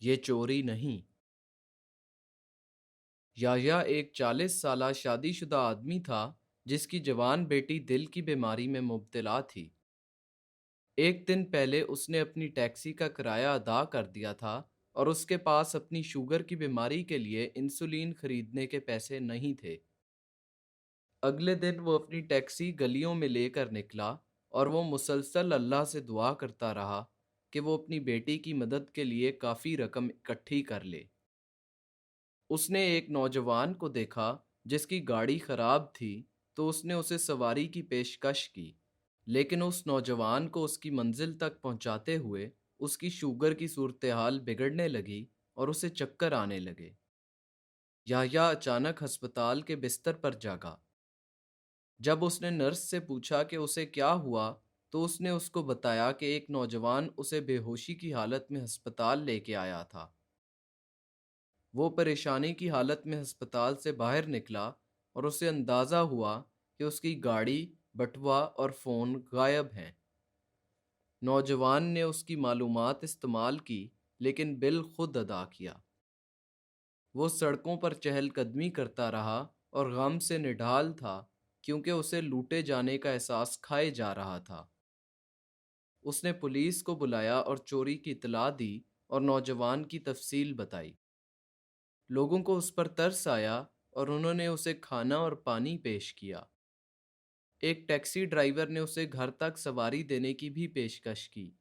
یہ چوری نہیں۔ یحییٰ ایک 40 سالہ شادی شدہ آدمی تھا جس کی جوان بیٹی دل کی بیماری میں مبتلا تھی۔ ایک دن پہلے اس نے اپنی ٹیکسی کا کرایہ ادا کر دیا تھا اور اس کے پاس اپنی شوگر کی بیماری کے لیے انسولین خریدنے کے پیسے نہیں تھے۔ اگلے دن وہ اپنی ٹیکسی گلیوں میں لے کر نکلا اور وہ مسلسل اللہ سے دعا کرتا رہا کہ وہ اپنی بیٹی کی مدد کے لیے کافی رقم اکٹھی کر لے۔ اس نے ایک نوجوان کو دیکھا جس کی گاڑی خراب تھی تو اس نے اسے سواری کی پیشکش کی، لیکن اس نوجوان کو اس کی منزل تک پہنچاتے ہوئے اس کی شوگر کی صورتحال بگڑنے لگی اور اسے چکر آنے لگے۔ یحییٰ اچانک ہسپتال کے بستر پر جاگا۔ جب اس نے نرس سے پوچھا کہ اسے کیا ہوا تو اس نے اس کو بتایا کہ ایک نوجوان اسے بے ہوشی کی حالت میں ہسپتال لے کے آیا تھا۔ وہ پریشانی کی حالت میں ہسپتال سے باہر نکلا اور اسے اندازہ ہوا کہ اس کی گاڑی، بٹوا اور فون غائب ہیں۔ نوجوان نے اس کی معلومات استعمال کی لیکن بل خود ادا کیا۔ وہ سڑکوں پر چہل قدمی کرتا رہا اور غم سے نڈھال تھا کیونکہ اسے لوٹے جانے کا احساس کھائے جا رہا تھا۔ اس نے پولیس کو بلایا اور چوری کی اطلاع دی اور نوجوان کی تفصیل بتائی۔ لوگوں کو اس پر ترس آیا اور انہوں نے اسے کھانا اور پانی پیش کیا۔ ایک ٹیکسی ڈرائیور نے اسے گھر تک سواری دینے کی بھی پیشکش کی۔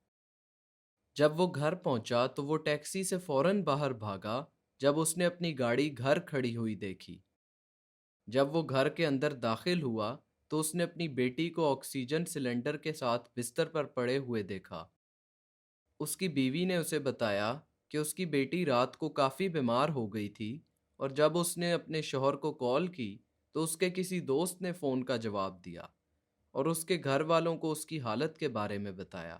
جب وہ گھر پہنچا تو وہ ٹیکسی سے فوراً باہر بھاگا جب اس نے اپنی گاڑی گھر کھڑی ہوئی دیکھی۔ جب وہ گھر کے اندر داخل ہوا تو اس نے اپنی بیٹی کو آکسیجن سلنڈر کے ساتھ بستر پر پڑے ہوئے دیکھا۔ اس کی بیوی نے اسے بتایا کہ اس کی بیٹی رات کو کافی بیمار ہو گئی تھی اور جب اس نے اپنے شوہر کو کال کی تو اس کے کسی دوست نے فون کا جواب دیا اور اس کے گھر والوں کو اس کی حالت کے بارے میں بتایا۔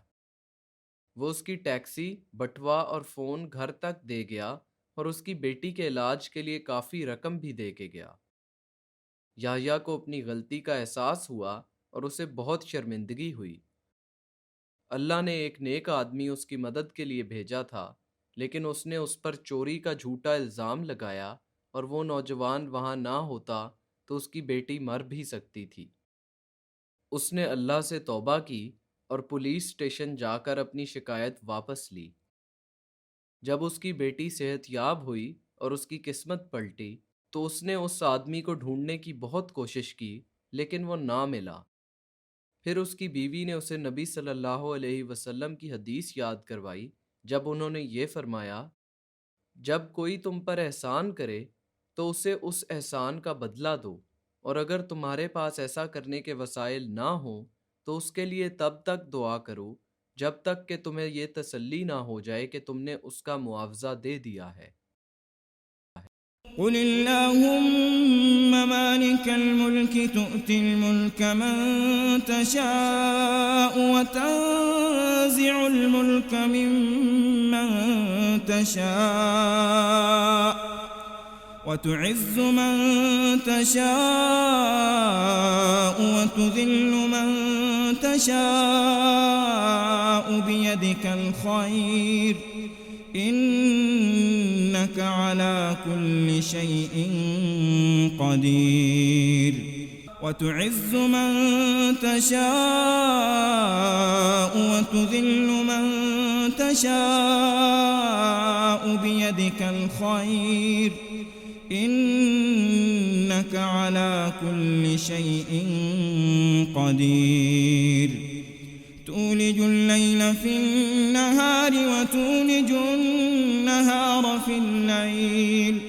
وہ اس کی ٹیکسی، بٹوا اور فون گھر تک دے گیا اور اس کی بیٹی کے علاج کے لیے کافی رقم بھی دے کے گیا۔ یحییٰ کو اپنی غلطی کا احساس ہوا اور اسے بہت شرمندگی ہوئی۔ اللہ نے ایک نیک آدمی اس کی مدد کے لیے بھیجا تھا، لیکن اس نے اس پر چوری کا جھوٹا الزام لگایا اور وہ نوجوان وہاں نہ ہوتا تو اس کی بیٹی مر بھی سکتی تھی۔ اس نے اللہ سے توبہ کی اور پولیس اسٹیشن جا کر اپنی شکایت واپس لی۔ جب اس کی بیٹی صحت یاب ہوئی اور اس کی قسمت پلٹی تو اس نے اس آدمی کو ڈھونڈنے کی بہت کوشش کی لیکن وہ نہ ملا۔ پھر اس کی بیوی نے اسے نبی صلی اللہ علیہ وسلم کی حدیث یاد کروائی جب انہوں نے یہ فرمایا، جب کوئی تم پر احسان کرے تو اسے اس احسان کا بدلہ دو، اور اگر تمہارے پاس ایسا کرنے کے وسائل نہ ہوں تو اس کے لیے تب تک دعا کرو جب تک کہ تمہیں یہ تسلی نہ ہو جائے کہ تم نے اس کا معاوضہ دے دیا ہے۔ قل اللهم مالك الملك تؤتي الملك من تشاء وتنزع الملك ممن تشاء وتعز من تشاء وتذل من تشاء بيدك الخير إنك على كل شيء قدير وتعز من تشاء وتذل من تشاء بيدك الخير إنك على كل شيء قدير تولج الليل في النهار وتولج النهار في الليل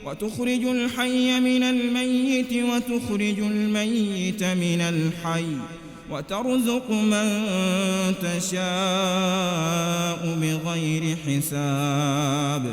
وتخرج الحي من الميت وتخرج الميت من الحي وترزق من تشاء بغير حساب